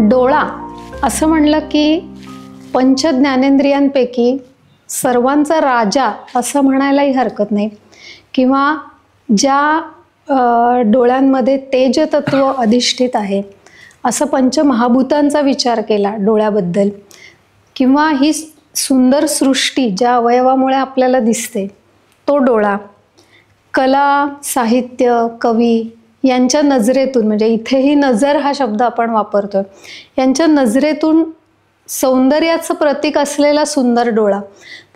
डोळा असं म्हणलं की पंच ज्ञानेंद्रियांपैकी सर्वांचा राजा असं म्हणायलाही हरकत नाही, किंवा ज्या डोळ्यांमध्ये तेजतत्व अधिष्ठित आहे असं पंचमहाभूतांचा विचार केला डोळ्याबद्दल, किंवा ही सुंदर सृष्टी ज्या अवयवामुळे आपल्याला दिसते तो डोळा, कला साहित्य कवी यांच्या नजरेतून, म्हणजे इथेही नजर हा शब्द आपण वापरतोय, यांच्या नजरेतून सौंदर्याचं प्रतीक असलेला सुंदर डोळा.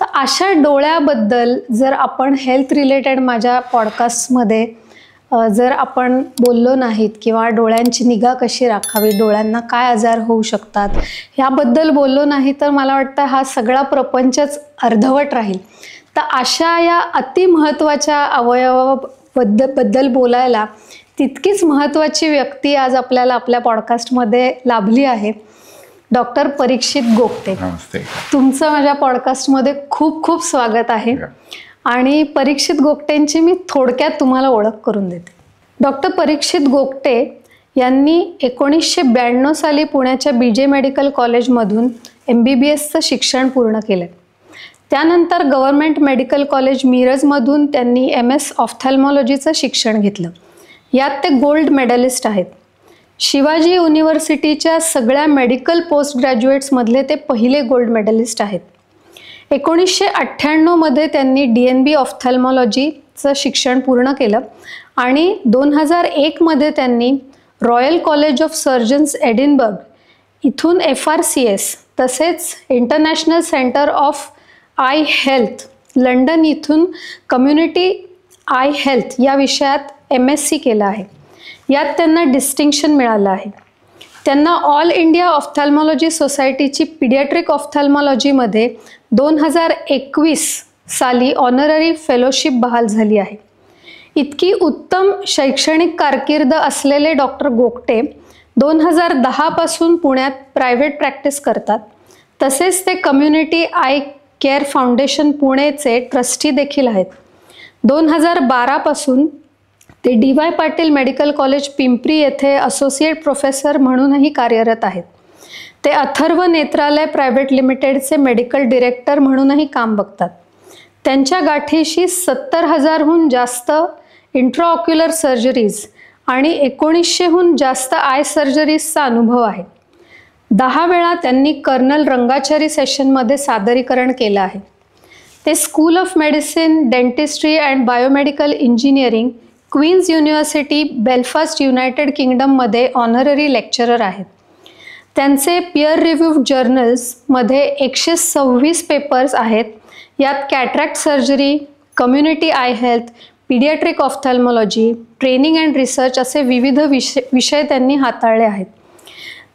तर अशा डोळ्याबद्दल जर आपण हेल्थ रिलेटेड माझ्या पॉडकास्टमध्ये जर आपण बोललो नाहीत, किंवा डोळ्यांची निगा कशी राखावी, डोळ्यांना काय आजार होऊ शकतात याबद्दल बोललो नाही, तर मला वाटतं हा सगळा प्रपंचच अर्धवट राहील. तर अशा या अतिमहत्त्वाच्या अवयवाबद्दल बोलायला तितकीच महत्त्वाची व्यक्ती आज आपल्याला आपल्या पॉडकास्टमध्ये लाभली आहे, डॉक्टर परीक्षित गोगटे. नमस्ते. तुमचं माझ्या पॉडकास्टमध्ये खूप खूप स्वागत आहे. आणि परीक्षित गोगटेंची मी थोडक्यात तुम्हाला ओळख करून देते. डॉक्टर परीक्षित गोगटे यांनी 1992 साली पुण्याच्या BJ मेडिकल कॉलेजमधून MBBSचं शिक्षण पूर्ण केलं. त्यानंतर गव्हर्नमेंट मेडिकल कॉलेज मिरजमधून त्यांनी MS ऑफ्थॅल्मॉलॉजीचं शिक्षण घेतलं. यात ते गोल्ड मेडलिस्ट आहेत. शिवाजी युनिव्हर्सिटीच्या सगळ्या मेडिकल पोस्ट ग्रॅज्युएट्समधले ते पहिले गोल्ड मेडलिस्ट आहेत. 1998 मध्ये त्यांनी DNB ऑफ्थॅल्मॉलॉजीचं शिक्षण पूर्ण केलं आणि 2001 मध्ये त्यांनी royal college of surgeons Edinburgh इथून FRCS तसेच international centre of I health London इथून कम्युनिटी आय हेल्थ या विषयात MSc केलं आहे. यात त्यांना डिस्टिंक्शन मिळालं आहे. त्यांना ऑल इंडिया ऑफ्थॅल्मॉलॉजी सोसायटीची पीडियाट्रिक ऑफ्थॅल्मॉलॉजीमध्ये 2021 साली ऑनररी फेलोशिप बहाल झाली आहे. इतकी उत्तम शैक्षणिक कारकीर्द असलेले डॉक्टर गोगटे 2010 पासून पुण्यात प्रायव्हेट प्रॅक्टिस करतात. तसेच ते कम्युनिटी आय केअर फाउंडेशन पुणेचे ट्रस्टी देखील आहेत. 2012 पासून ते DY Patil medical college Pimpri येथे असोसिएट प्रोफेसर म्हणूनही कार्यरत आहेत. ते अथर्व नेत्रालय प्रायव्हेट लिमिटेडचे मेडिकल डिरेक्टर म्हणूनही काम बघतात. त्यांच्या गाठीशी 70,000हून जास्त इंट्राऑक्युलर सर्जरीज आणि 1900हून जास्त आय सर्जरीजचा अनुभव आहे. 10 वेळा त्यांनी कर्नल रंगाचारी सेशनमध्ये सादरीकरण केलं आहे. ते school of medicine, dentistry and biomedical engineering, Queen's University Belfast United किंगडममध्ये ऑनररी लेक्चरर आहेत. त्यांचे पियर रिव्ह्यूड जर्नल्समध्ये 126 पेपर्स आहेत. यात cataract surgery, community eye health, paediatric ophthalmology, training and research असे विविध विषय त्यांनी हाताळले आहेत.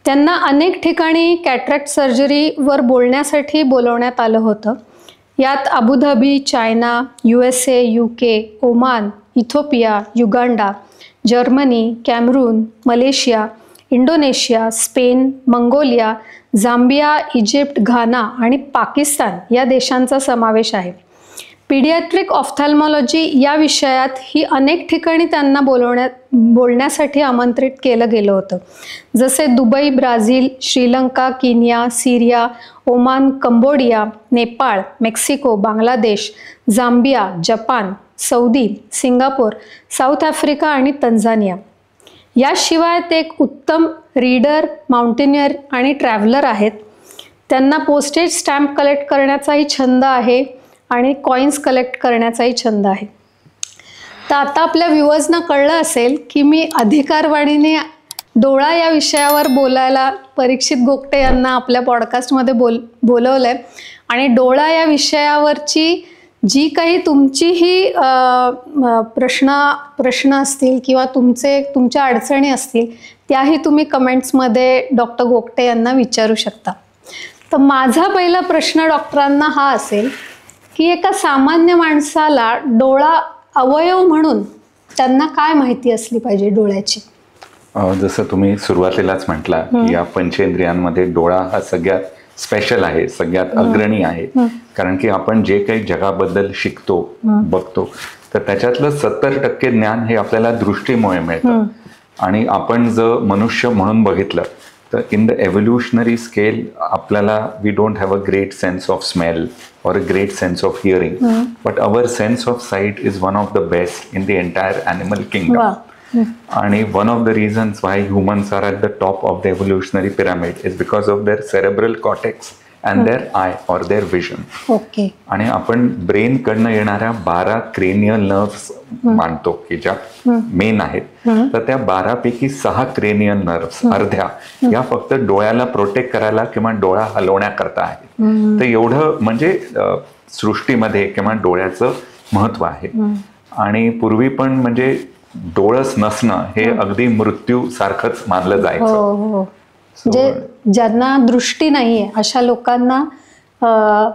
त्यांना अनेक ठिकाणी कॅटरॅक्ट सर्जरीवर बोलण्यासाठी बोलवण्यात आलं होतं. यात Abu Dhabi, China, USA, UK, Oman, Ethiopia, Uganda, Germany, Cameroon, Malaysia, Indonesia, Spain, Mongolia, Zambia, Egypt, Ghana आणि पाकिस्तान या देशांचा समावेश आहे. पीडियाट्रिक ऑफ्थॅल्मॉलॉजी या विषयात ही अनेक ठिकाणी त्यांना बोलण्यासाठी आमंत्रित केलं गेलं होतं, जसे Dubai, Brazil, Sri Lanka, Kenya, Syria, Oman, Cambodia, Nepal, Mexico, Bangladesh, Zambia, Japan, Saudi, Singapore, South Africa आणि तंझानिया. याशिवाय ते एक उत्तम रीडर, माउंटेनियर आणि ट्रॅव्हलर आहेत. त्यांना पोस्टेज स्टॅम्प कलेक्ट करण्याचाही छंद आहे आणि कॉइन्स कलेक्ट करण्याचाही छंद आहे. तर आता आपल्या व्ह्यूअर्सना कळलं असेल की मी अधिकारवाणीने डोळा या विषयावर बोलायला परीक्षित गोगटे यांना आपल्या पॉडकास्टमध्ये बोलवलं आहे. आणि डोळा या विषयावरची जी काही तुमचीही प्रश्न असतील किंवा तुमच्या अडचणी असतील त्याही तुम्ही कमेंट्समध्ये डॉक्टर गोगटे यांना विचारू शकता. तर माझा पहिला प्रश्न डॉक्टरांना हा असेल की एका सामान्य माणसाला डोळा अवयव म्हणून त्यांना काय माहिती असली पाहिजे डोळ्याची? जसं तुम्ही सुरुवातीलाच म्हटला की या पंचेंद्रियांमध्ये डोळा हा सगळ्यात स्पेशल आहे, सगळ्यात अग्रणी आहे. कारण की आपण जे काही जगाबद्दल शिकतो, बघतो, तर त्याच्यातलं 70% ज्ञान हे आपल्याला दृष्टीमुळे मिळतं. आणि आपण जर मनुष्य म्हणून बघितलं तर इन द एव्होल्युशनरी स्केल आपल्याला we don't have a great sense of smell or a great sense of hearing, but our sense of sight is one of the best in the entire animal kingdom. And one of the reasons why humans are at the top of the evolutionary pyramid is because of their cerebral cortex and their eye or their vision. Okay. आणि आपण brain कडनं येणाऱ्या 12 cranial nerves मानतो की ज्या main आहेत, तर त्या 12 पैकी 6 क्रेनियल नर्व्स अर्ध्या या फक्त डोळ्याला प्रोटेक्ट करायला किंवा डोळा हलवण्याकरता आहेत. तर एवढं म्हणजे सृष्टीमध्ये किंवा डोळ्याचं महत्व आहे. आणि पूर्वी पण म्हणजे डोळस नसणं हे अगदी मृत्यू सारखंच मानलं जायचं. म्हणजे ज्यांना दृष्टी नाहीये अशा लोकांना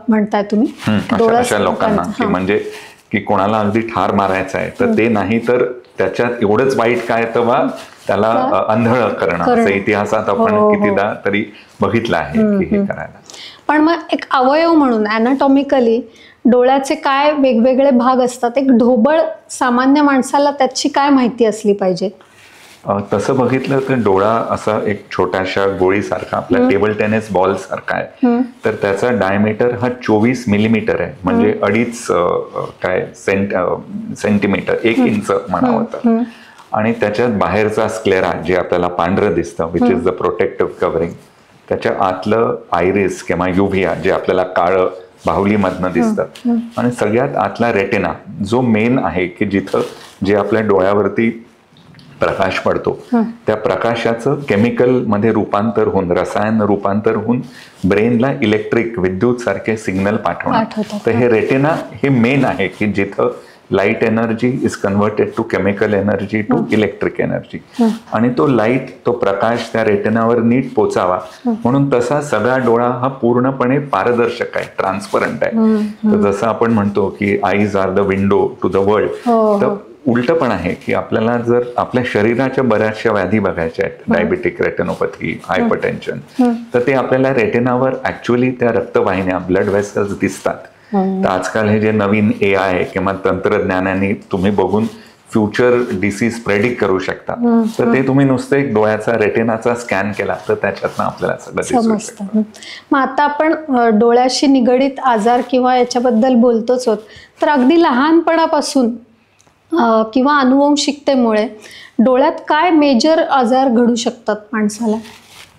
म्हणताय तुम्ही, अशा लोकांना की म्हणजे की कोणाला अगदी ठार मारायचं आहे तर ते नाही, तर त्याच्यात एवढंच वाईट काय तर त्याला अंधळ करणं, असं इतिहासात आपण कितीदा तरी बघितलं आहे की हे करायला. पण मग एक अवयव म्हणून अॅनाटॉमिकली डोळ्याचे काय वेगवेगळे भाग असतात, एक ढोबळ सामान्य माणसाला त्याची काय माहिती असली पाहिजे? तसं बघितलं तर डोळा असा एक छोट्याशा गोळीसारखा आपल्या टेबल टेनिस बॉल सारखा आहे. तर त्याचा डायमीटर हा 24 मिलीमीटर आहे, म्हणजे 2.5 सेंटीमीटर, 1 इंच म्हणावं तर. आणि त्याच्यात बाहेरचा स्क्लेरा जे आपल्याला पांढरं दिसतं, which is the protective covering, त्याच्या आतलं आयरिस किंवा युव्हिया जे आपल्याला काळं बाहुलीमधनं दिसतं, आणि सगळ्यात आतला रेटिना जो मेन आहे की जिथं जे आपल्या डोळ्यावरती प्रकाश पडतो त्या प्रकाशाचं केमिकल मध्ये रूपांतर होऊन, रसायन रूपांतर होऊन ब्रेनला इलेक्ट्रिक विद्युत सारखे सिग्नल पाठवणं. तर हे रेटिना हे मेन आहे की जिथं light energy is converted to chemical energy to electric energy, आणि तो लाईट, तो प्रकाश त्या रेटिनावर नीट पोचावा म्हणून तसा सगळा डोळा हा पूर्णपणे पारदर्शक आहे, ट्रान्सपरंट आहे. तर जसं आपण म्हणतो की eyes are the window to the world, तर उलट पण आहे की आपल्याला जर आपल्या शरीराच्या बऱ्याचशा व्याधी बघायच्या आहेत, डायबिटिक रेटिनोपॅथी, हायपरटेन्शन, तर ते आपल्याला रेटिनावर ऍक्च्युअली त्या रक्तवाहिन्या, ब्लड व्हेसल्स दिसतात. तर आजकाल हे जे नवीन AI किंवा तंत्रज्ञानाने तुम्ही बघून फ्युचर डिसीज प्रेडिक्ट करू शकता, तर ते तुम्ही नुसतं एक डोळ्याचा रेटिनाचा स्कॅन केला तर त्याच्यातनं आपल्याला सगळं दिसू शकतं. मग आता आपण डोळ्याशी निगडीत आजार किंवा याच्याबद्दल बोलतोच होत, तर अगदी लहानपणापासून किंवा अनुवंशिकतेमुळे डोळ्यात काय मेजर आजार घडू शकतात माणसाला?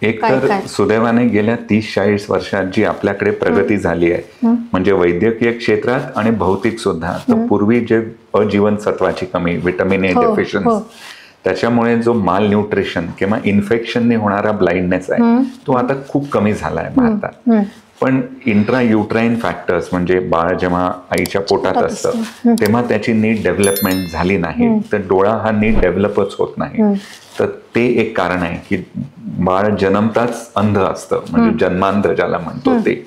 एक तर सुदैवाने गेल्या 30-40 वर्षात जी आपल्याकडे प्रगती झाली आहे, म्हणजे वैद्यकीय क्षेत्रात आणि भौतिक सुद्धा, तर पूर्वी जे अजीवनसत्वाची कमी, व्हिटॅमिन A डेफिशियन्सी, त्याच्यामुळे जो माल न्यूट्रिशन किंवा इन्फेक्शनने होणारा ब्लाइंडनेस आहे तो आता खूप कमी झाला आहे भारतात. पण इंट्रा युट्राईन फॅक्टर्स म्हणजे बाळ जेव्हा आईच्या पोटात असतं तेव्हा त्याची नीट डेव्हलपमेंट झाली नाही, तर डोळा हा नीट डेव्हलपच होत नाही. तर ते एक कारण आहे की बाळ जन्मताच अंध असतं, म्हणजे जन्मांध ज्याला म्हणतो ते.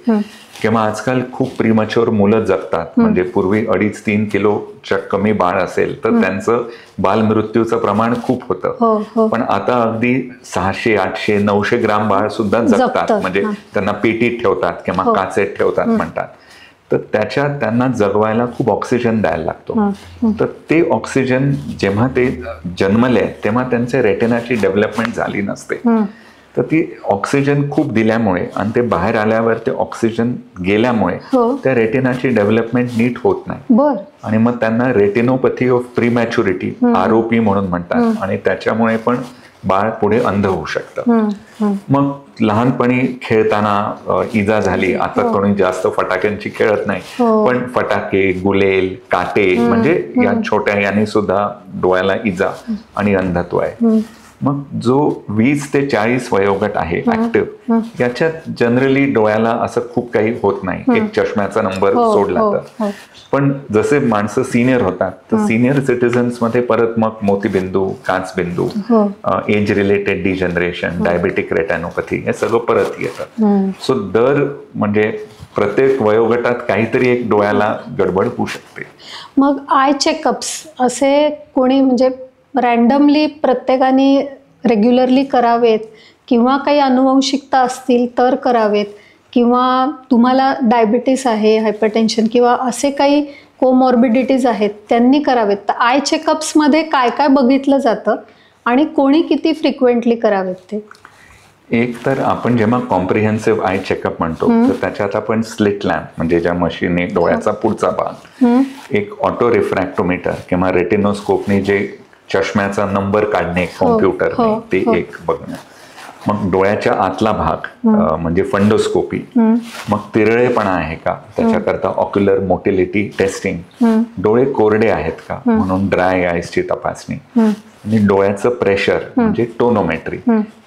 किंवा आजकाल खूप प्रीमच्युअर मुलं जगतात, म्हणजे पूर्वी 2.5-3 किलोच्या कमी बाळ असेल तर त्यांचं बालमृत्यूचं प्रमाण खूप होतं. पण आता अगदी 600-800-900 ग्राम बाळ सुद्धा जगतात, म्हणजे त्यांना पेटीत ठेवतात किंवा काचेत ठेवतात म्हणतात. तर त्याच्यात त्यांना जगवायला खूप ऑक्सिजन द्यायला लागतो. तर ते ऑक्सिजन जेव्हा ते जन्मले तेव्हा त्यांचे रेटिनाची डेव्हलपमेंट झाली नसते. तर ती ऑक्सिजन खूप दिल्यामुळे आणि ते बाहेर आल्यावर ते ऑक्सिजन गेल्यामुळे त्या रेटिनाची डेव्हलपमेंट नीट होत नाही, आणि मग त्यांना रेटिनोपॅथी ऑफ प्रीमॅच्युरिटी, ROP म्हणून म्हणतात, आणि त्याच्यामुळे पण बाळ पुढे अंध होऊ शकतं. मग लहानपणी खेळताना इजा झाली, आता कोणी जास्त फटाक्यांची खेळत नाही, पण फटाके, गुलेल, काटे म्हणजे या छोट्या याने सुद्धा डोळ्याला इजा आणि अंधत्व आहे. मग जो 20 ते 40 वयोगट आहे ऍक्टिव्ह, याच्यात जनरली डोळ्याला असं खूप काही होत नाही, एक चष्म्याचा नंबर सोडला तर. पण जसे माणसं सिनियर होतात तर सिनियर सिटीजन्स मध्ये परत मग मोतीबिंदू, काचबिंदू, age related degeneration, diabetic retinopathy हे सगळं परत येतं. सो म्हणजे प्रत्येक वयोगटात काहीतरी एक डोळ्याला गडबड होऊ शकते. मग आय चेकअप्स असे कोणी म्हणजे रॅन्डमली प्रत्येकाने रेग्युलरली करावेत, किंवा काही अनुवंशिकता असतील तर करावेत, किंवा तुम्हाला डायबिटीस आहे, हायपरटेन्शन किंवा असे काही कोमॉर्बिडिटीज आहेत त्यांनी करावेत, तर आय चेकअप्समध्ये काय काय बघितलं जातं आणि कोणी किती फ्रिक्वेंटली करावेत ते? एक तर आपण जेव्हा कॉम्प्रिहेन्सिव्ह आय चेकअप म्हणतो तर त्याच्यात आपण स्लिट लॅम्प म्हणजे ज्या मशीनने डोळ्याचा पुढचा भाग, एक ऑटो रिफ्रॅक्टोमीटर किंवा रेटिनोस्कोपने जे चष्म्याचा नंबर काढणे कॉम्प्युटर ते एक बघणं, मग डोळ्याच्या आतला भाग म्हणजे फंडोस्कोपी, मग तिरळेपणा आहे का त्याच्याकरता ऑक्युलर मोटिलिटी टेस्टिंग, डोळे कोरडे आहेत का म्हणून ड्राय आईजची तपासणी, आणि डोळ्याचं प्रेशर म्हणजे टोनोमेट्री.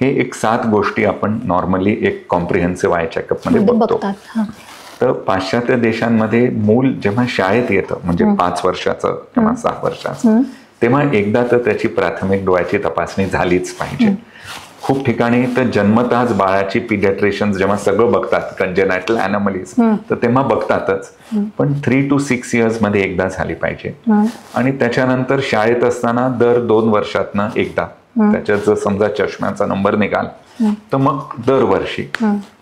हे एक 7 गोष्टी आपण नॉर्मली एक कॉम्प्रिहेन्सिव्ह आय चेकअप मध्ये बघतो. तर पाश्चात्य देशांमध्ये मूल जेव्हा शाळेत येतं म्हणजे 5 वर्षाचं किंवा 6 वर्षाचं तेव्हा एकदा तर त्याची प्राथमिक डोळ्याची तपासणी झालीच पाहिजे. खूप ठिकाणी तर जन्मताच बाळाची पिडियाट्रिशियन्स जेव्हा सगळं बघतात कंजेनायटल अॅनॉमलीज तर तेव्हा बघतातच, पण 3 to 6 years मध्ये एकदा झाली पाहिजे. आणि त्याच्यानंतर शाळेत असताना दर 2 वर्षातनं एकदा, त्याच्यात जर समजा चष्म्याचा नंबर निघाला तर मग दरवर्षी,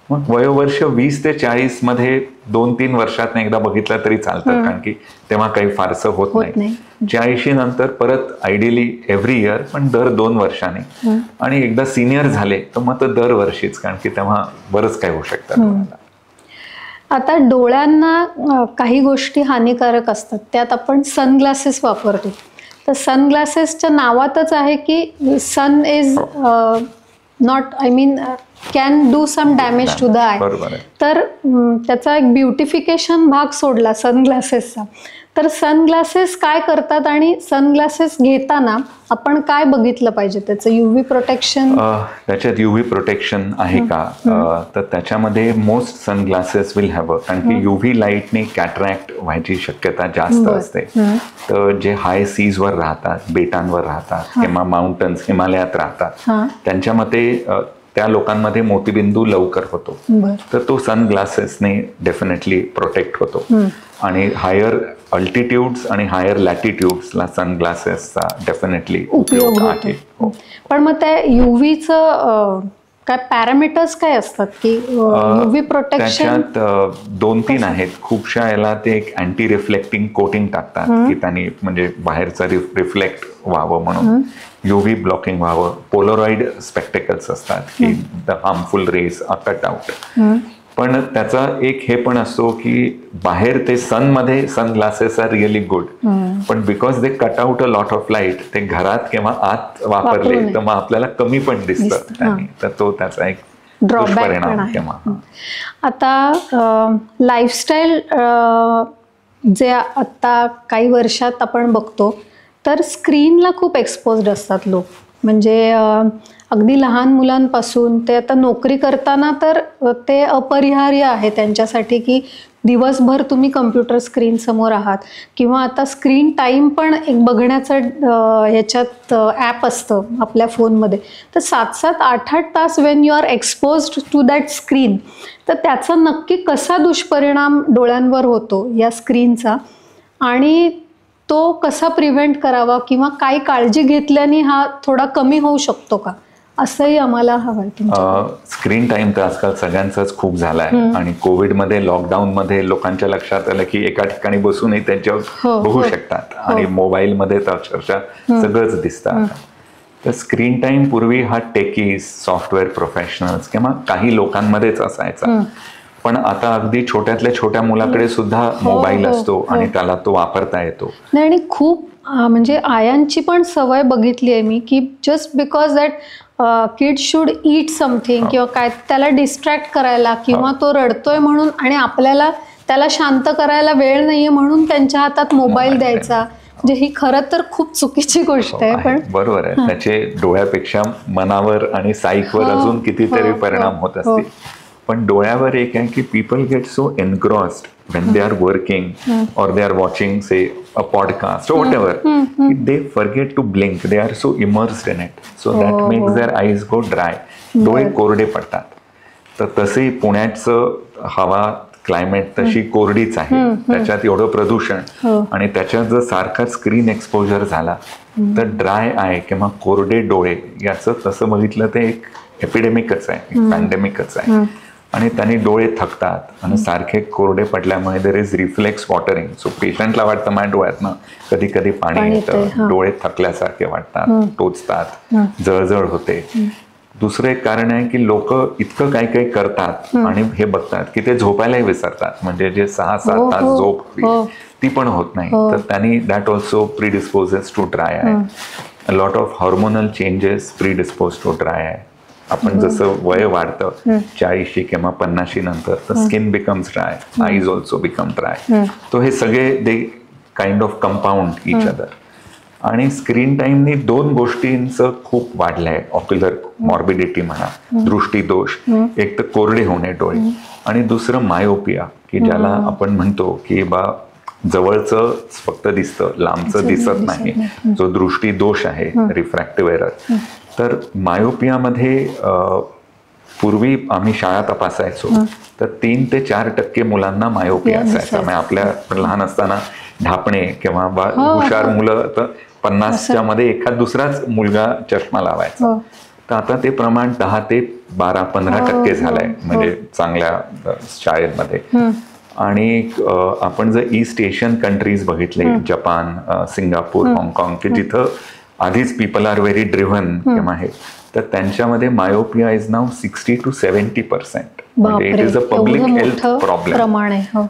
मग वयोवर्ष 20 ते 40 मध्ये 2-3 वर्षात एकदा बघितलं तरी चालतं, कारण की तेव्हा काही फारसं होत नाही. 40 नंतर परत आयडियली एव्हरी इयर, पण दर 2 वर्षांनी, आणि एकदा सिनियर झाले तर मग तर दरवर्षीच, कारण की तेव्हा बरंच काही होऊ शकतं. आता डोळ्यांना काही गोष्टी हानिकारक असतात, त्यात आपण सनग्लासेस वापरतो. तर सनग्लासेसच्या नावातच आहे की sun is not, I mean can do some damage to the eye. तर त्याचा एक ब्युटिफिकेशन भाग सोडला सनग्लासेसचा, तर सनग्लासेस काय करतात आणि सनग्लासेस घेताना आपण काय बघितलं पाहिजे? त्याचं UV प्रोटेक्शन, त्याच्यात UV प्रोटेक्शन आहे का? तर त्याच्यामध्ये मोस्ट सनग्लासेस विल हॅव, कारण की UV लाईटने कॅटरॅक्ट व्हायची शक्यता जास्त असते. तर जे हाय सीजवर राहतात, बेटांवर राहतात किंवा माउंटन्स हिमालयात राहतात, त्यांच्या मते त्या लोकांमध्ये मोतीबिंदू लवकर होतो, तर तो सनग्लासेसने डेफिनेटली प्रोटेक्ट होतो. आणि हायर अल्टिट्यूड्स आणि हायर लॅटिट्यूड्सला सनग्लासेसचा डेफिनेटली उपयोग आहे. पण मग त्या UVचं काय पॅरामीटर्स काय असतात की UV प्रोटेक्शन? त्याच्यात 2-3 आहेत. खूपशा याला ते एक अँटी रिफ्लेक्टिंग कोटिंग टाकतात की त्यांनी म्हणजे बाहेरचं रिफ्लेक्ट व्हावं म्हणून, UV ब्लॉकिंग व्हावं. पोलरॉइड स्पेक्टेकल्स असतात की the harmful rays are cut out. पण त्याचा एक हे पण असतो की बाहेर ते सनमध्ये सनग्लासेस आर रिअली गुड, पण because they cut out a lot of light, ते घरात किंवा आत वापरले तर मग आपल्याला कमी पण दिसतं त्यांनी, तर तो त्याचा एक दुष्परिणाम किंवा. आता लाईफस्टाईल जे आता काही वर्षात आपण बघतो तर स्क्रीनला खूप एक्सपोज्ड असतात लोक, म्हणजे अगदी लहान मुलांपासून ते आता नोकरी करताना तर ते अपरिहार्य आहे त्यांच्यासाठी की दिवसभर तुम्ही कम्प्युटर स्क्रीन समोर आहात, किंवा आता स्क्रीन टाईम पण एक बघण्याचं ह्याच्यात ॲप असतं आपल्या फोनमध्ये. तर 7-7, 8-8 तास when you are exposed to that screen, तर त्याचा नक्की कसा दुष्परिणाम डोळ्यांवर होतो या स्क्रीनचा, आणि तो कसा प्रिव्हेंट करावा, किंवा काही काळजी घेतल्याने हा थोडा कमी होऊ शकतो का, असंही आम्हाला हवं आहे. स्क्रीन टाइम तर आजकाल सगळ्यांचाच खूप झाला आहे, आणि कोविडमध्ये लॉकडाऊनमध्ये लोकांच्या लक्षात आलं की एका ठिकाणी बसूनही त्यांच्यावर बघू शकतात, आणि मोबाईलमध्ये तर अक्षरशः सगळंच दिसतं. तर स्क्रीन टाइम पूर्वी हा टेकीज, सॉफ्टवेअर प्रोफेशनल्स किंवा काही लोकांमध्येच असायचा, पण आता अगदी छोट्यातल्या छोट्या मुलाकडे सुद्धा मोबाईल असतो आणि त्याला तो वापरता येतो. नाही, आणि खूप म्हणजे आयांची पण सवय बघितली आहे मी की just because that kid should eat something किंवा काय, त्याला डिस्ट्रॅक्ट करायला किंवा तो रडतोय म्हणून आणि आपल्याला त्याला शांत करायला वेळ नाहीये म्हणून त्यांच्या हातात मोबाईल द्यायचा, म्हणजे ही खरं तर खूप चुकीची गोष्ट आहे. पण बरोबर आहे, त्याचे डोळ्यापेक्षा मनावर आणि साईकवर अजून कितीतरी परिणाम होत असतील. पण डोळ्यावर एक आहे की people get so engrossed when they are working or they are watching say a podcast or whatever, they forget to blink, they are so immersed in it, so that makes their eyes go dry, डोळे कोरडे पडतात. तर तसे पुण्याचं हवा climate तशी कोरडीच आहे, त्याच्यात एवढं प्रदूषण आणि त्याच्यात जर सारखा स्क्रीन एक्सपोजर झाला तर ड्राय आय किंवा कोरडे डोळे याचं तसं बघितलं ते एक एपिडेमिकच आहे, एक पॅन्डेमिकच आहे. आणि त्यांनी डोळे थकतात आणि सारखे कोरडे पडल्यामुळे there is reflex watering, so पेशंटला वाटतं माझ्या डोळ्यातनं कधी कधी पाणी येतं, डोळे थकल्यासारखे वाटतात, टोचतात, जळजळ होते. दुसरं एक कारण आहे की लोक इतकं काही काही करतात आणि हे बघतात की ते झोपायलाही विसरतात. म्हणजे जे 6-7 तास झोप ती पण होत नाही. तर त्यांनी that also predisposes to dry eye. A lot of hormonal changes predispose to dry eye. आपण जसं वय वाढतं 40 किंवा 50 नंतर तर skin becomes dry, eyes also become dry. तो हे सगळे they kind of compound each other. आणि स्क्रीन टाइमनी 2 गोष्टींचं खूप वाढलंय. ऑक्युलर मॉर्बिडिटी म्हणा, दृष्टीदोष, एक तर कोरडे होणे डोळे, आणि दुसरं मायोपिया, की ज्याला आपण म्हणतो की बा जवळचं फक्त दिसतं, लांबचं दिसत नाही, जो दृष्टीदोष आहे, रिफ्रॅक्टिव्ह एरर. तर मायोपियामध्ये पूर्वी आम्ही शाळा तपासायचो तर 3 ते 4% मुलांना मायोपिया असायचा. म्हणजे आपल्या लहान असताना ढापणे किंवा हुशार मुलं तर 50च्या मध्ये एखाद दुसराच मुलगा चष्मा लावायचा. तर आता ते प्रमाण 10 ते 12-15% झालंय म्हणजे चांगल्या शाळेमध्ये. आणि आपण जर ईस्ट एशियन कंट्रीज बघितले, जपान, सिंगापूर, हाँगकाँग, की जिथं आधीच पीपल आर व्हेरी ड्रिव्हन किंवा हे, तर त्यांच्यामध्ये मायोपिया इज नाव 60 to 70%. म्हणजे it is a public health problem.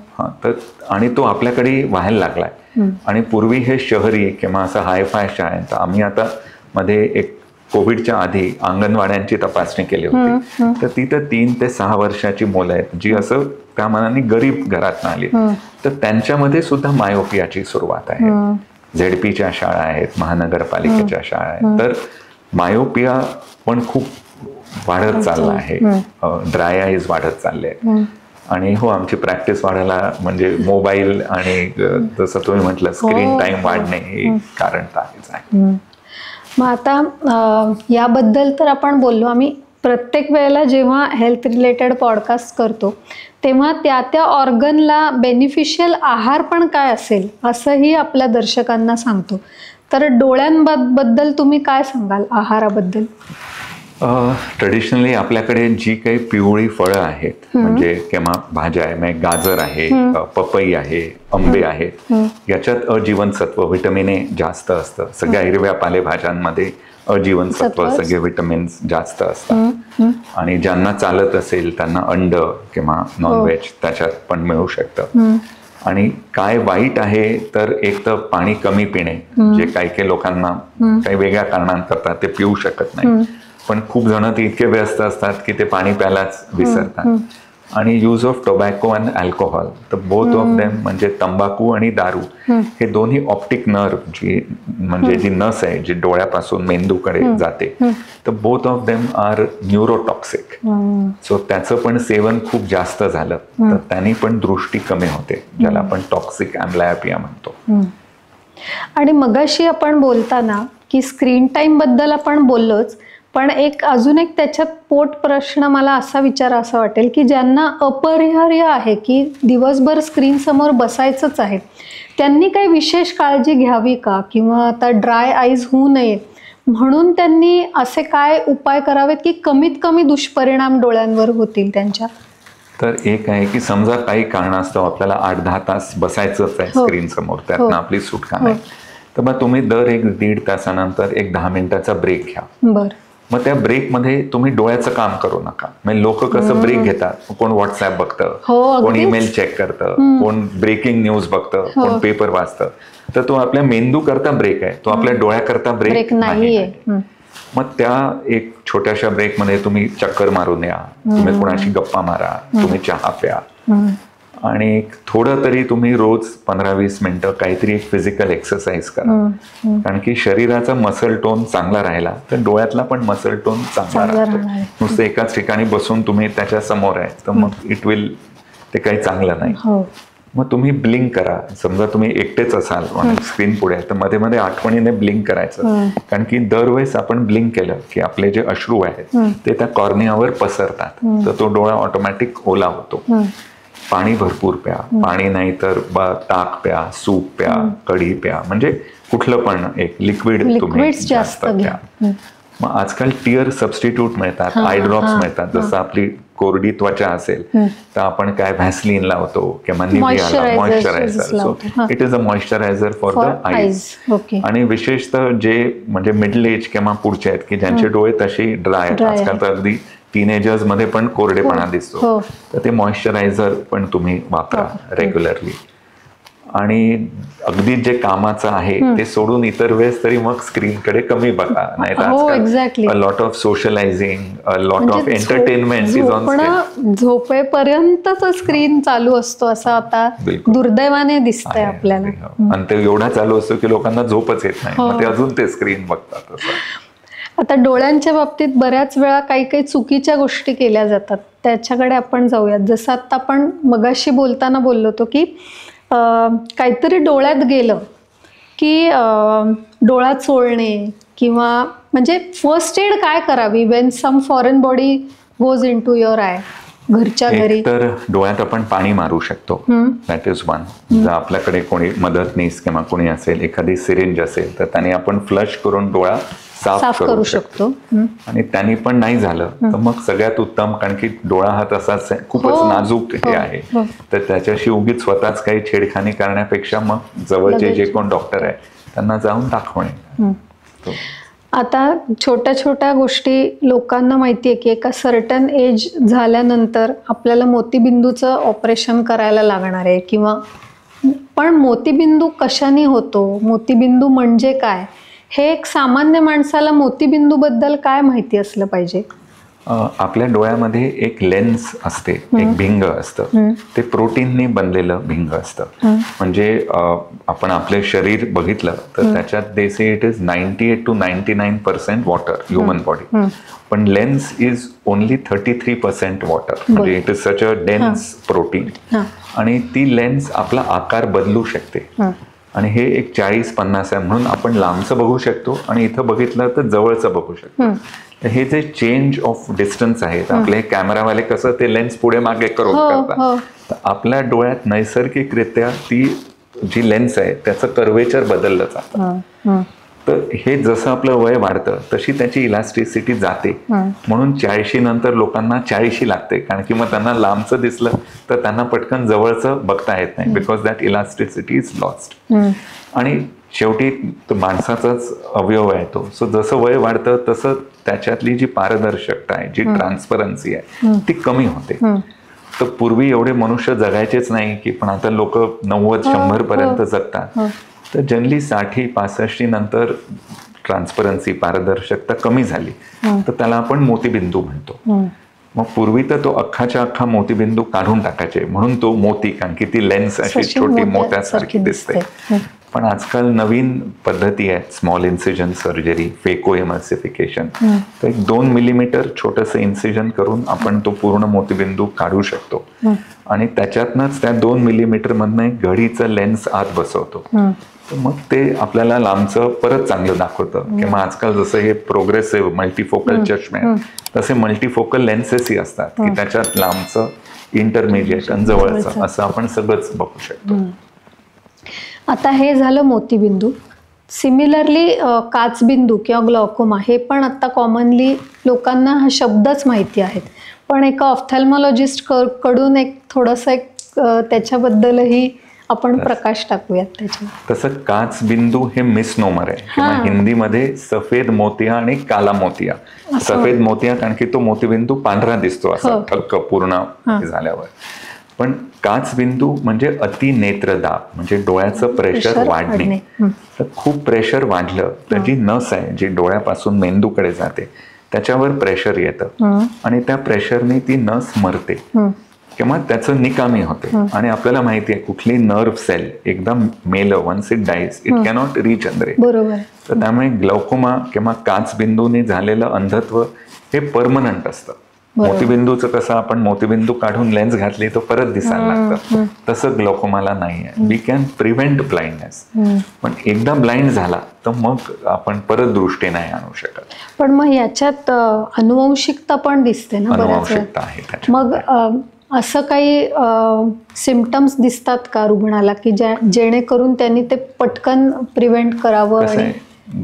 तर आणि तो आपल्याकडे व्हायला लागलाय. आणि पूर्वी हे शहरी किंवा असं हायफाय शाळेत, आम्ही आता मध्ये एक कोविडच्या आधी अंगणवाड्यांची तपासणी केली होती. तर तिथं 3 ते 6 वर्षाची मुलं आहेत जी असं त्या मनाने गरीब घरात आली, तर त्यांच्यामध्ये सुद्धा मायोपियाची सुरुवात आहे. झेडपीच्या शाळा आहेत, महानगरपालिकेच्या शाळा आहेत. तर मायोपिया पण खूप वाढत चालला आहे. ड्राय आईज वाढत चालले. आणि हो, आमची प्रॅक्टिस वाढायला म्हणजे मोबाईल आणि जसं तुम्ही म्हटलं स्क्रीन टाइम वाढणे हे कारण तर आहेच आहे. मग आता याबद्दल तर आपण बोललो. आम्ही प्रत्येक वेळेला जेव्हा हेल्थ रिलेटेड पॉडकास्ट करतो तेव्हा त्या ऑर्गनला बेनिफिशियल आहार पण काय असेल असंही आपल्या दर्शकांना सांगतो. तर डोळ्यांबद्दल तुम्ही काय सांगाल आहाराबद्दल? ट्रेडिशनली आपल्याकडे जी काही पिवळी फळं आहेत, म्हणजे किंवा भाज्या आहे, म्हणजे गाजर आहे, पपई आहे, आंबे आहेत, याच्यात अजीवनसत्व व्हिटॅमिन ए जास्त असतं. सगळ्या हिरव्या पालेभाज्यांमध्ये अजीवनसत्व, सगळे विटामिन्स जास्त असतात. आणि ज्यांना चालत असेल त्यांना अंड किंवा नॉनव्हेज त्याच्यात पण मिळू शकतं. आणि काय वाईट आहे तर एक तर पाणी कमी पिणे, जे काही काही लोकांना काही वेगळ्या कारणांकरता ते पिऊ शकत नाही. पण खूप जण ते इतके व्यस्त असतात की ते पाणी प्यायलाच विसरतात. आणि use of tobacco and alcohol, तर बोथ ऑफ देम म्हणजे तंबाखू आणि दारू हे दोन्ही ऑप्टिक नर्व जी म्हणजे जी नस आहे जी डोळ्यापासून मेंदूकडे जाते, तर both of them are neurotoxic. So त्याचं पण सेवन खूप जास्त झालं तर त्यांनी पण दृष्टी कमी होते, ज्याला आपण टॉक्सिक अँब्लायोपिया म्हणतो. आणि मगाशी आपण बोलताना की स्क्रीन टाइम बद्दल आपण बोललोच, पण अजून एक त्याच्यात पोट प्रश्न मला असा विचारावा वाटेल की ज्यांना अपरिहार्य आहे की दिवसभर स्क्रीन समोर बसायचंच आहे, त्यांनी काही विशेष काळजी घ्यावी का? किंवा आता ड्राय आईज होऊ नये म्हणून त्यांनी असे काय उपाय करावेत की कमीत कमी दुष्परिणाम डोळ्यांवर होतील त्यांच्या? तर एक आहे की समजा काही कारणास्तव आपल्याला 8-10 तास बसायचंच आहे स्क्रीन समोर, त्यातनं आपली सुटका नाही, तर मग तुम्ही दर 1-1.5 तासानंतर 10 मिनिटाचा ब्रेक घ्या. मग त्या ब्रेकमध्ये तुम्ही डोळ्याचं काम करू नका. म्हणजे लोक कसं ब्रेक घेतात, कोण व्हॉट्सअप बघतं, कोण ईमेल चेक करतं, कोण ब्रेकिंग न्यूज बघतं, कोण पेपर वाचतं. तर तो आपल्या मेंदू करता ब्रेक आहे, तो आपल्या डोळ्याकरता ब्रेक नाही. मग त्या एक छोट्याशा ब्रेकमध्ये तुम्ही चक्कर मारून या, तुम्ही कोणाशी गप्पा मारा, तुम्ही चहा प्या, आणि थोडं तरी तुम्ही रोज 15-20 मिनिटं काहीतरी एक फिजिकल एक्सरसाइज करा. कारण की शरीराचा मसल टोन चांगला राहिला तर डोळ्यातला पण मसल टोन चांगला राहतो. नुसतं एकाच ठिकाणी बसून तुम्ही त्याच्या समोर आहे तर मग ते काही चांगलं नाही. मग तुम्ही ब्लिंक करा. समजा तुम्ही एकटेच असाल स्क्रीन पुढे तर मध्ये मध्ये आठवणीने ब्लिंक करायचं. कारण की दरवेळेस आपण ब्लिंक केलं की आपले जे अश्रू आहेत ते त्या कॉर्नियावर पसरतात, तर तो डोळा ऑटोमॅटिक ओला होतो. पाणी भरपूर प्या, पाणी नाही तर ताक प्या, सूप प्या, कढी प्या, म्हणजे कुठलं पण एक लिक्विड तुम्ही जास्त प्या. मग आजकाल टिअर सबस्टिट्यूट मिळतात, आय ड्रॉप्स मिळतात. जसं आपली कोरडी त्वचा असेल तर आपण काय व्हॅसलीन लावतो किंवा निव्हियाला moisturiser. So it is a moisturiser for the eyes. आणि विशेषतः जे म्हणजे मिडल एज किंवा पुढचे आहेत की ज्यांचे डोळे तशी ड्राय आहेत, आजकाल तर अगदी टीनेजर्स मध्ये पण कोरडेपणा दिसतो, तर ते मॉइश्चरायझर पण तुम्ही वापरा रेग्युलरली. आणि अगदी जे कामाचं आहे ते सोडून इतर वेळेस तरी मग स्क्रीनकडे कमी बघा. नाही तर lot of socialising, lot of entertainment is on screen. झोपेपर्यंत तो स्क्रीन चालू असतो असं आता दुर्दैवाने दिसतंय आपल्याला. आणि ते एवढा चालू असतो की लोकांना झोपच येत नाही, मग ते अजून ते स्क्रीन बघतात. आता डोळ्यांच्या बाबतीत बऱ्याच वेळा काही काही चुकीच्या गोष्टी केल्या जातात, त्याच्याकडे आपण जाऊयात. जसं आता आपण मगाशी बोलताना बोललो होतो की काहीतरी डोळ्यात गेलं की डोळा चोळणे किंवा म्हणजे फर्स्ट एड काय करावी when some foreign body goes into your eye. घरच्या घरी तर डोळ्यात आपण पाणी मारू शकतो, दॅट इज वन. जर आपल्याकडे कोणी मदतनीस किंवा कोणी असेल, एखादी सिरिंज असेल तर त्याने आपण फ्लश करून डोळा साफ करू शकतो. आणि त्यांनी पण नाही झालं तर मग सगळ्यात उत्तम, कारण की डोळा हा तसाच खूपच नाजूक हे आहे, तर त्याच्याशी उगीच स्वतःच काही छेडखानी करण्यापेक्षा मग जवळचे जे कोण डॉक्टर आहे त्यांना जाऊन दाखवणे. आता छोट्या छोट्या गोष्टी लोकांना माहिती आहे की एका सर्टन एज झाल्यानंतर आपल्याला मोतीबिंदूचं ऑपरेशन करायला लागणार आहे किंवा, पण मोतीबिंदू कशाने होतो, मोतीबिंदू म्हणजे काय, हे एक सामान्य माणसाला मोतीबिंदूबद्दल काय माहिती असलं पाहिजे? आपल्या डोळ्यामध्ये एक लेन्स असते, एक भिंग असतं, ते प्रोटीनने बनलेलं भिंग असतं. म्हणजे आपण आपले शरीर बघितलं तर त्याच्यात they say it is 98 to 99% water, human body. पण लेन्स इज ओनली 33% वॉटर. म्हणजे it is such a dense protein. आणि ती लेन्स आपला आकार बदलू शकते. आणि हे एक 40-50 आहे म्हणून आपण लांबचं बघू शकतो आणि इथं बघितलं तर जवळचं बघू शकतो. हे जे चेंज ऑफ डिस्टन्स आहेत, आपले कॅमेरावाले कसं ते लेन्स पुढे मागे करतात, तर आपल्या डोळ्यात नैसर्गिकरित्या ती जी लेन्स आहे त्याचं कर्वेचर बदललं जातं. तर हे जसं आपलं वय वाढतं तशी त्याची इलास्टिसिटी जाते. म्हणून 40 नंतर लोकांना 40 लागते, कारण की मग त्यांना लांबचं दिसलं तर त्यांना पटकन जवळचं बघता येत नाही, because that elasticity is lost. आणि शेवटी माणसाचाच अवयव आहे तो. सो जसं वय वाढतं तसं त्याच्यातली जी पारदर्शकता आहे, जी ट्रान्सपरन्सी आहे ती कमी होते. तर पूर्वी एवढे मनुष्य जगायचेच नाही की, पण आता लोक 90-100 पर्यंत जगतात. तर जनरली 60-65 नंतर ट्रान्सपरन्सी, पारदर्शकता कमी झाली, तर त्याला आपण मोतीबिंदू म्हणतो. मग पूर्वी तर तो अख्खाच्या अख्खा मोतीबिंदू काढून टाकायचे, म्हणून तो मोती, कारण की ती लेन्स अशी छोटी मोत्यासारखी दिसते. पण आजकाल नवीन पद्धती आहेत, स्मॉल इन्सिजन सर्जरी, फेको इमर्सिफिकेशन. तर 1-2 मिलीमीटर छोटंसं इन्सिजन करून आपण तो पूर्ण मोतीबिंदू काढू शकतो. आणि त्याच्यातनंच त्या 2 मिलीमीटर मधनं एक घडीचं लेन्स आत बसवतो. तर मग ते आपल्याला लांबचं परत चांगलं दाखवतं. किंवा आजकाल जसं हे प्रोग्रेसिव्ह मल्टीफोकल चष्मे आहेत तसे मल्टीफोकल लेन्सेसही असतात की त्याच्यात लांबचं, इंटरमिजिएट आणि जवळचं असं आपण सगळंच बघू शकतो. आता हे झालं मोतीबिंदू. सिमिलरली काचबिंदू किंवा ग्लॉकोमा हे पण आता कॉमनली लोकांना हा शब्दच माहिती आहेत, पण एका ऑफ्थॅल्मॉलॉजिस्ट कडून एक थोडंसं त्याच्याबद्दलही आपण प्रकाश टाकूयात त्याच्यावर. तसं काचबिंदू हे मिसनोमर आहे किंवा हिंदीमध्ये सफेद मोतिया आणि काला मोतिया. सफेद मोतिया कारण की तो मोतीबिंदू पांढरा दिसतो असा ठक्क पूर्ण झाल्यावर. पण काचबिंदू म्हणजे अतिनेत्रदाब, म्हणजे डोळ्याचं प्रेशर वाढणे. तर खूप प्रेशर वाढलं तर जी नस आहे जी डोळ्यापासून मेंदूकडे जाते त्याच्यावर प्रेशर येतं आणि त्या प्रेशरने ती नस मरते किंवा त्याचं निकामी होते. आणि आपल्याला माहिती आहे कुठली नर्व सेल एकदा मेलं, once it dies it cannot regenerate. तर त्यामुळे ग्लॉकोमा किंवा काचबिंदूने झालेलं अंधत्व हे परमनंट असतं. मोतीबिंदूचं कसं आपण मोतीबिंदू काढून लेन्स घातली तो परत दिसायला लागतं, तसं ग्लॉकोमाला नाही आहे. वी कॅन प्रिव्हेंट ब्लाइंडनेस, पण एकदा ब्लाइंड झाला तर मग आपण परत दृष्टी नाही आणू शकत. पण मग याच्यात अनुवंशिकता पण दिसते ना, अनुवंशिकता आहे. मग असं काही सिम्पटम्स दिसतात का रुग्णाला की जेणेकरून त्यांनी ते पटकन प्रिव्हेंट करावं?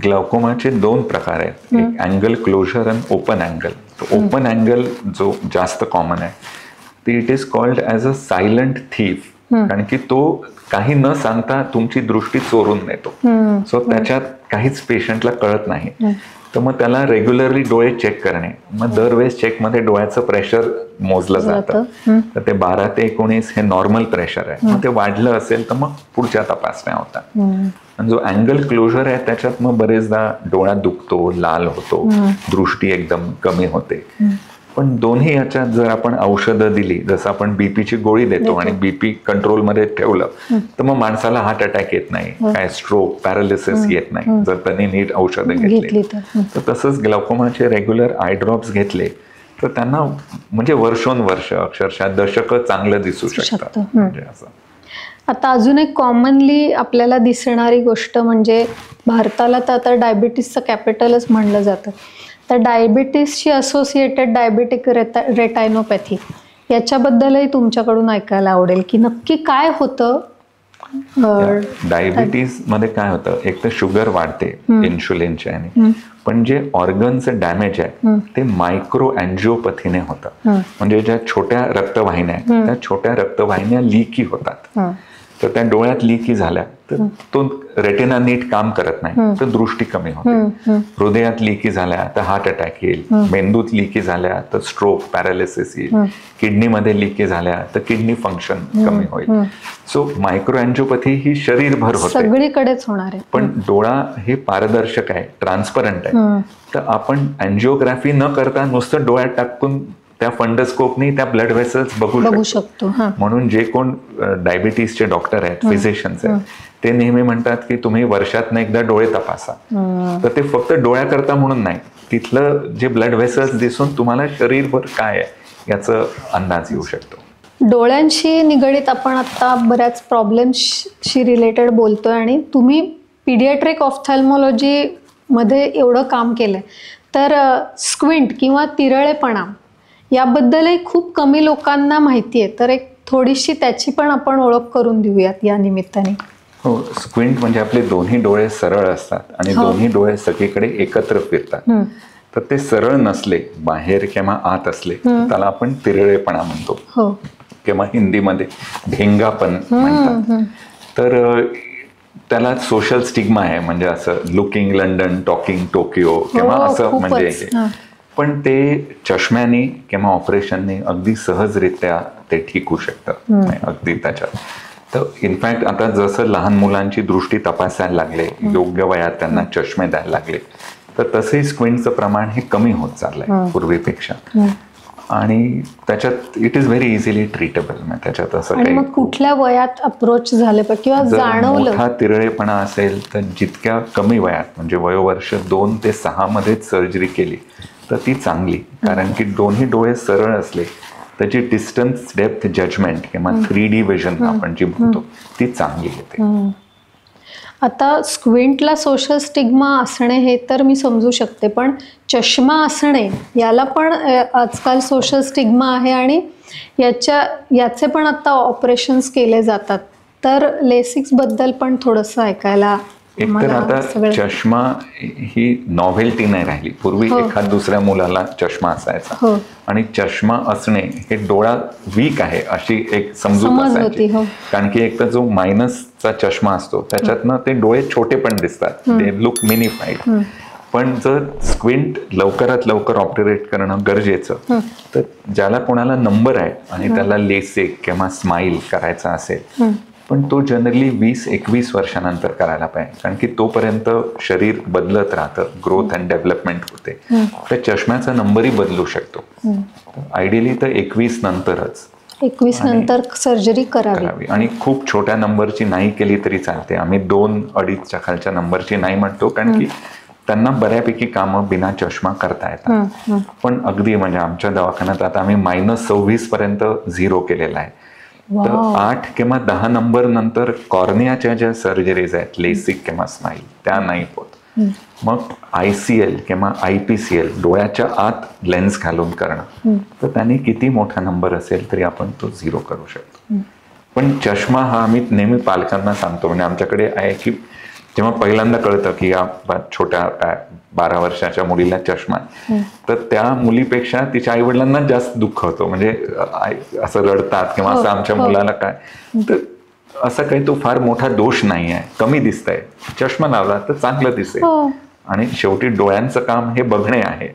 ग्लॉकोमाचे 2 प्रकार आहेत, एक अँगल क्लोजर आणि ओपन अँगल. ओपन अँगल जो जास्त कॉमन आहे ते it is called as a silent thief, कारण की तो काही न सांगता तुमची दृष्टी चोरून नेतो. सो त्याच्यात काहीच पेशंटला कळत नाही. तर मग त्याला रेग्युलरली डोळे चेक करणे, मग दरवेळेस चेकमध्ये डोळ्याचं प्रेशर मोजलं जातं. तर ते 12 ते 19 हे नॉर्मल प्रेशर आहे. मग ते वाढलं असेल तर मग पुढच्या तपासण्या होतात. आणि जो अँगल क्लोजर आहे त्याच्यात मग बरेचदा डोळा दुखतो, लाल होतो, दृष्टी एकदम कमी होते. पण दोन्ही याच्यात जर आपण औषधं दिली, जसं आपण बीपीची गोळी देतो आणि बीपी कंट्रोलमध्ये ठेवलं तर मग माणसाला हार्ट अटॅक येत नाही, काय स्ट्रोक, पॅरालिसिस येत नाही जर त्यांनी नीट औषधं घेतली. तर तसंच ग्लाउकोमाचे रेग्युलर आय ड्रॉप्स घेतले तर त्यांना म्हणजे वर्षोनवर्ष अक्षरशः दशकं चांगलं दिसू शकतं. म्हणजे असं. आता अजून एक कॉमनली आपल्याला दिसणारी गोष्ट म्हणजे भारताला तर आता डायबिटीसचं कॅपिटलच म्हणलं जातं. तर डायबिटीसशी असोसिएटेड डायबेटिक रेटायनोपॅथी याच्याबद्दलही तुमच्याकडून ऐकायला आवडेल की नक्की काय होतं. डायबिटीज मध्ये काय होतं, एक तर शुगर वाढते इन्शुलिनच्या याने, पण जे ऑर्गनचं डॅमेज आहे ते मायक्रो अँजिओपॅथीने होतं. म्हणजे ज्या छोट्या रक्तवाहिन्या आहेत त्या छोट्या रक्तवाहिन्या लीकी होतात. तर त्या डोळ्यात लीकी झाल्या तर तो रेटिना नीट काम करत नाही तर दृष्टी कमी होते. हृदयात लीकी झाल्या तर हार्ट अटॅक येईल, मेंदूत लीकी झाल्या तर स्ट्रोक, पॅरालिसिस येईल, किडनीमध्ये लीकी झाल्या तर किडनी फंक्शन कमी होईल. सो मायक्रो अँजिओपॅथी ही शरीरभर होते, सगळीकडेच होणार आहे. पण डोळा हे पारदर्शक आहे, ट्रान्सपरंट आहे. तर आपण अँजिओग्राफी न करता नुसतं डोळ्यात टाकून त्या फंडस्कोपनी त्या ब्लड व्हेसल्स बघू शकतो. म्हणून जे कोण डायबिटीसचे डॉक्टर आहेत, फिजिशियन्स आहेत, ते नेहमी म्हणतात की तुम्ही वर्षातनं एकदा डोळे तपासा. तर ते फक्त डोळ्याकरता म्हणून नाही, तिथलं जे ब्लड व्हेसल्स दिसून तुम्हाला शरीरभर काय आहे याचा अंदाज येऊ शकतो. डोळ्यांशी निगडीत आपण आता बऱ्याच प्रॉब्लेम्सशी रिलेटेड बोलतोय आणि तुम्ही पीडियाट्रिक ऑफ्थॅल्मॉलॉजी मध्ये एवढं काम केलंय, तर स्क्विंट किंवा तिरळेपणा याबद्दलही खूप कमी लोकांना माहिती आहे. तर एक थोडीशी त्याची पण आपण ओळख करून देऊयात या निमित्ताने. हो, स्क्विंट म्हणजे आपले दोन्ही डोळे सरळ असतात आणि दोन्ही डोळे सगळीकडे एकत्र फिरतात. तर ते सरळ नसले, बाहेर किंवा आत असले त्याला आपण तिरळेपणा म्हणतो किंवा हिंदीमध्ये भेंगापण म्हणतात. तर त्याला सोशल स्टिग्मा आहे, म्हणजे असं लुकिंग लंडन, टॉकिंग टोकियो किंवा असं म्हणजे. पण ते चष्म्याने किंवा ऑपरेशनने अगदी सहजरित्या ते ठीक होऊ शकतं अगदी त्याच्यात. तर इनफॅक्ट आता जसं लहान मुलांची दृष्टी तपासायला लागले, योग्य वयात त्यांना चष्मे द्यायला लागले, तर तसंही स्क्विंटचं प्रमाण हे कमी होत चाललंय पूर्वीपेक्षा. आणि त्याच्यात it is very easily treatable. त्याच्यात असं काही कुठल्या वयात अप्रोच झाले किंवा जाणवलं, मोठा तिरळेपणा असेल तर जितक्या कमी वयात म्हणजे वयोवर्ष 2 ते 6 मध्येच सर्जरी केली तर ती चांगली. कारण की दोन्ही डोळे सरळ असले त्याची डिस्टन्स डेप्थ जजमेंट किंवा 3D विजन आपण जी म्हणतो ती चांगली येते. आता स्क्विंटला सोशल स्टिग्मा असणे हे तर मी समजू शकते, पण चष्मा असणे याला पण आजकाल सोशल स्टिग्मा आहे आणि याचे पण आता ऑपरेशन्स केले जातात. तर लेसिक्स बद्दल पण थोडंसं ऐकायला. एक तर आता चष्मा ही नॉव्हेल्टी नाही राहिली. पूर्वी एखाद दुसऱ्या मुलाला चष्मा असायचा आणि चष्मा असणे हे डोळा वीक आहे अशी एक समजूत असायची. कारण की एक तर जो मायनसचा चष्मा असतो त्याच्यातनं ते डोळे छोटे पण दिसतात, दे लुक मिनिफाईड. पण जर स्क्विंट लवकरात लवकर ऑपरेट करणं गरजेचं, तर ज्याला कोणाला नंबर आहे आणि त्याला लेसिक किंवा स्माईल करायचा असेल, पण तो जनरली 20-21 वर्षानंतर करायला पाहिजे. कारण की तोपर्यंत शरीर बदलत राहतं, ग्रोथ अँड डेव्हलपमेंट होते. तर चष्म्याचा नंबरही बदलू शकतो. आयडियली तर 21 नंतरच 21 नंतर सर्जरी करावी. आणि खूप छोट्या नंबरची नाही केली तरी चालते. आम्ही 2-2.5च्या खालच्या नंबरची नाही म्हणतो, कारण की त्यांना बऱ्यापैकी कामं बिना चष्मा करता येतात. पण अगदी म्हणजे आमच्या दवाखान्यात आता आम्ही -26 पर्यंत 0 केलेला आहे. तर 8 किंवा 10 नंबर नंतर कॉर्नियाच्या ज्या सर्जरीज आहेत, लेसिक किंवा स्माईल, त्या नाही होत. मग ICL किंवा IPCL डोळ्याच्या आत लेन्स घालून करणं, तर त्याने किती मोठा नंबर असेल तरी आपण तो 0 करू शकतो. पण चष्मा हा आम्ही नेहमी पालकांना सांगतो, म्हणजे आमच्याकडे आहे की जेव्हा पहिल्यांदा कळतं की या छोट्या 12 वर्षाच्या मुलीला चष्मा आहे, तर त्या मुलीपेक्षा तिच्या आई वडिलांना जास्त दुःख होतं. म्हणजे असं रडतात किंवा असं आमच्या मुलाला काय, तर असं काही तो फार मोठा दोष नाही आहे, कमी दिसतंय, चष्मा लावला तर चांगलं दिसेल. आणि शेवटी डोळ्यांचं काम हे बघणे आहे,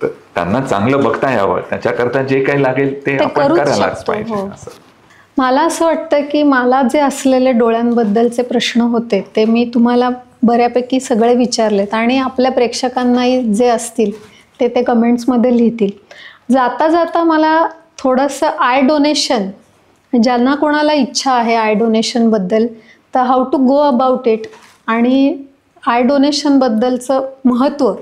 तर त्यांना चांगलं बघता यावं, त्याच्याकरता जे काही लागेल ते आपण करायलाच पाहिजे. असं मला असं वाटतं की मला जे असलेले डोळ्यांबद्दलचे प्रश्न होते ते मी तुम्हाला बऱ्यापैकी सगळे विचारलेत, आणि आपल्या प्रेक्षकांनाही जे असतील ते कमेंट्समध्ये लिहितील. जाता जाता मला थोडंसं आय डोनेशन, ज्यांना कोणाला इच्छा आहे आय डोनेशनबद्दल, तर how to go about it आणि आय डोनेशनबद्दलचं महत्त्व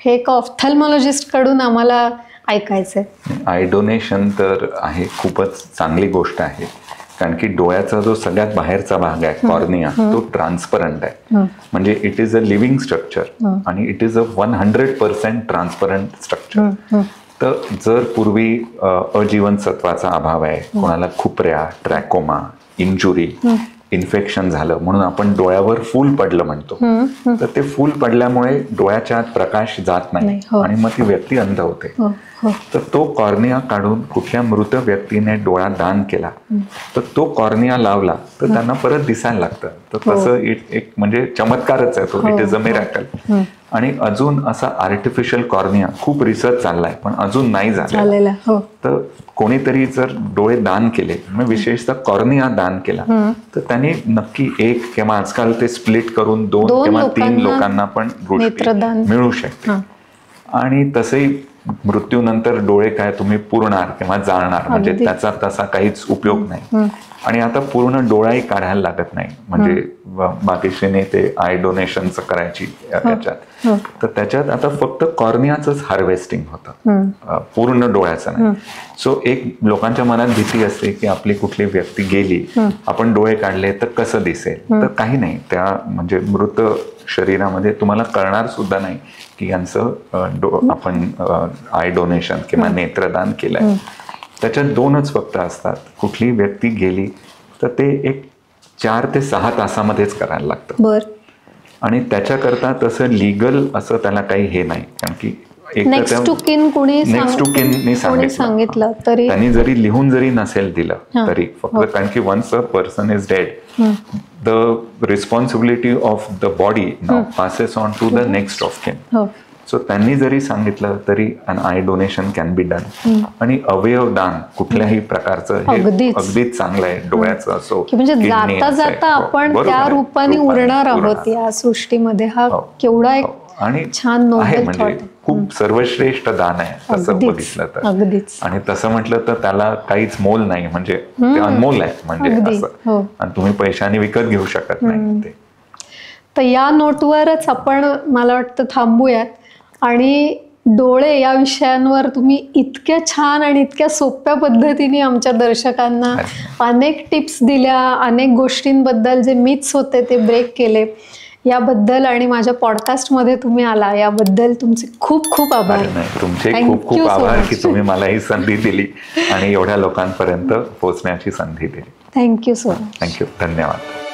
हे एक ऑफ्थॅल्मॉलॉजिस्टकडून आम्हाला ऐकायचं आहे. आय डोनेशन तर आहे, खूपच चांगली गोष्ट आहे, कारण की डोळ्याचा जो सगळ्यात बाहेरचा भाग आहे कॉर्निया, तो ट्रान्सपरंट आहे. म्हणजे it is a living structure आणि it is a 100% transparent structure. तर जर पूर्वी अजीवनसत्वाचा अभाव आहे, कोणाला खुपऱ्या, ट्रॅकोमा, इंजुरी, इन्फेक्शन झालं म्हणून आपण डोळ्यावर फूल पडलं म्हणतो, तर ते फूल पडल्यामुळे डोळ्याच्या आत प्रकाश जात नाही आणि मग ती व्यक्ती अंध होते. तर तो कॉर्निया काढून कुठल्या मृत व्यक्तीने डोळा दान केला तर तो कॉर्निया लावला तर त्यांना परत दिसायला लागतं. तर तसं एक म्हणजे चमत्कारच आहे तो, इट इज अ मिरॅकल. आणि अजून असा आर्टिफिशियल कॉर्निया खूप रिसर्च चाललाय पण अजून नाही झालेला. तर कोणीतरी जर डोळे दान केले, मग विशेषतः कॉर्निया दान केला, तर त्यांनी नक्की एक किंवा आजकाल ते स्प्लिट करून 2 किंवा 3 लोकांना पण दृष्टी मिळू शकते. आणि तसंही मृत्यूनंतर डोळे काय तुम्ही पुरणार किंवा जाळणार, म्हणजे त्याचा तसा काहीच उपयोग नाही. आणि आता पूर्ण डोळाही काढायला लागत नाही, म्हणजे बाकीशीने ते आय डोनेशनचं करायची त्याच्यात, तर त्याच्यात आता फक्त कॉर्नियाचंच हार्वेस्टिंग होतं, पूर्ण डोळ्याचं नाही. सो एक लोकांच्या मनात भीती असते की आपली कुठली व्यक्ती गेली, आपण डोळे काढले तर कसं दिसेल, तर काही नाही, त्या म्हणजे मृत शरीरामध्ये तुम्हाला कळणार सुद्धा नाही की यांचं आपण आय डोनेशन किंवा नेत्रदान केलंय. त्याच्यात 2च फक्त असतात. कुठली व्यक्ती गेली तर ते एक 4 ते 6 तासामध्येच करायला लागतं. आणि त्याच्याकरता तसं लिगल असं त्याला काही हे नाही, कारण की नेक्स्ट टू किन सांगितलं तरी त्यांनी जरी लिहून जरी नसेल दिलं तरी फक्त, कारण की once a person is dead the responsibility of the body now passes on to the next of kin. So त्यांनी जरी सांगितलं तरी an eye donation can be done. आणि अवयव दान कुठल्याही प्रकारचं हे अगदीच चांगलं आहे, डोळ्याचं असो, म्हणजे जाता जाता आपण त्या रूपाने उरणार आहोत या सृष्टीमध्ये. हा केवढा एक आणि छान आहे, म्हणजे खूप सर्वश्रेष्ठ दान आहे तसं बघितलं तर. आणि तसं म्हटलं तर त्याला काहीच मोल नाही, म्हणजे ते अनमोल आहे, म्हणजे असं, आणि तुम्ही पैशाने विकत घेऊ शकत नाही ते. तर या नोटवरच आपण मला वाटतं थांबूयात. आणि डोळे या विषयांवर तुम्ही इतक्या छान आणि इतक्या सोप्या पद्धतीने आमच्या दर्शकांना अनेक टिप्स दिल्या, अनेक गोष्टींबद्दल जे मिथ्स होते ते ब्रेक केले, याबद्दल आणि माझ्या पॉडकास्टमध्ये तुम्ही आला याबद्दल तुमचे खूप खूप आभार. तुमचे खूप खूप आभार की तुम्ही मला ही संधी दिली आणि एवढ्या लोकांपर्यंत पोहोचण्याची संधी दिली. Thank you so much. थँक्यू, धन्यवाद.